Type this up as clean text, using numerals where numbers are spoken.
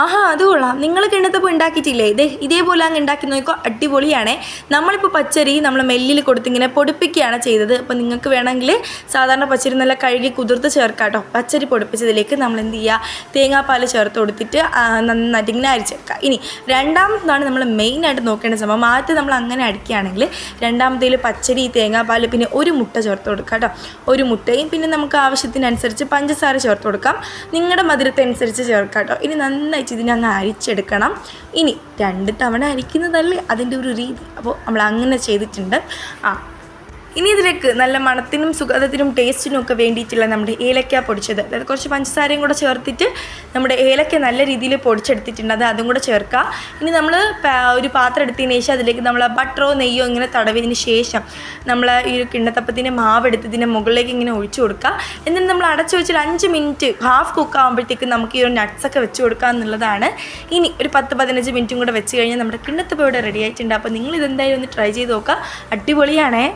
ആഹാ അത് കൊള്ളാം. നിങ്ങൾ കിണ്ണത്തപ്പം ഉണ്ടാക്കിയിട്ടില്ലേ? ഇതേപോലെ അങ്ങ് ഉണ്ടാക്കി നോക്കിക്കോ, അടിപൊളിയാണേ. നമ്മളിപ്പോൾ പച്ചരി നമ്മൾ മെല്ലിൽ കൊടുത്തിങ്ങനെ പൊടിപ്പിക്കുകയാണ് ചെയ്തത്. അപ്പോൾ നിങ്ങൾക്ക് വേണമെങ്കിൽ സാധാരണ പച്ചരി നല്ല കഴുകി കുതിർത്ത് ചേർക്കാം കേട്ടോ. പച്ചരി പൊടിപ്പിച്ചതിലേക്ക് നമ്മൾ എന്ത് ചെയ്യുക, തേങ്ങാപ്പാൽ ചേർത്ത് കൊടുത്തിട്ട് നന്നായിട്ട് ഇങ്ങനെ അരിച്ചെടുക്കുക. ഇനി രണ്ടാമതാണ് നമ്മൾ മെയിനായിട്ട് നോക്കേണ്ട സംഭവം. ആദ്യം നമ്മൾ അങ്ങനെ അടിക്കുകയാണെങ്കിൽ രണ്ടാമത്തേൽ പച്ചരി, തേങ്ങാപ്പാൽ, പിന്നെ ഒരു മുട്ട ചേർത്ത് കൊടുക്കുക കേട്ടോ. ഒരു മുട്ടയും പിന്നെ നമുക്ക് ആവശ്യത്തിനനുസരിച്ച് പഞ്ചസാര ചേർത്ത് കൊടുക്കാം. നിങ്ങളുടെ മധുരത്തനുസരിച്ച് ചേർക്കാം കേട്ടോ. ഇനി നന്നായിട്ട് ഇതിനങ്ങ് അരിച്ചെടുക്കണം. ഇനി 2 തവണ അരിക്കുന്നതല്ലേ അതിൻ്റെ ഒരു രീതി. അപ്പോൾ നമ്മൾ അങ്ങനെ ചെയ്തിട്ടുണ്ട്. ഇനി ഇതിലേക്ക് നല്ല മണത്തിനും സുഗന്ധത്തിനും ടേസ്റ്റിനും ഒക്കെ വേണ്ടിയിട്ടുള്ള നമ്മുടെ ഏലക്ക പൊടിച്ചത്, അതായത് കുറച്ച് പഞ്ചസാരയും കൂടെ ചേർത്തിട്ട് നമ്മുടെ ഏലക്ക നല്ല രീതിയിൽ പൊടിച്ചെടുത്തിട്ടുണ്ട്, അതും കൂടെ ചേർക്കുക. ഇനി നമ്മൾ ഒരു പാത്രം എടുത്തതിന് ശേഷം അതിലേക്ക് നമ്മൾ ബട്ടറോ നെയ്യോ ഇങ്ങനെ തടവിയതിന് ശേഷം നമ്മൾ ഈ ഒരു കിണ്ണത്തപ്പത്തിൻ്റെ മാവ് എടുത്തതിൻ്റെ മുകളിലേക്ക് ഇങ്ങനെ ഒഴിച്ചു കൊടുക്കുക. എന്നിട്ട് നമ്മൾ അടച്ചു വെച്ചിട്ട് 5 മിനിറ്റ് ഹാഫ് കുക്ക് ആകുമ്പോഴത്തേക്ക് നമുക്ക് ഈ ഒരു നട്ട്സൊക്കെ വെച്ച് കൊടുക്കുക എന്നുള്ളതാണ്. ഇനി ഒരു 10-15 മിനിറ്റും കൂടെ വെച്ച് കഴിഞ്ഞാൽ നമ്മുടെ കിണ്ണത്തപ്പം ഇവിടെ റെഡി ആയിട്ടുണ്ട്. അപ്പോൾ നിങ്ങൾ ഇതെന്തായാലും ഒന്ന് ട്രൈ ചെയ്ത് നോക്കുക, അടിപൊളിയാണേ.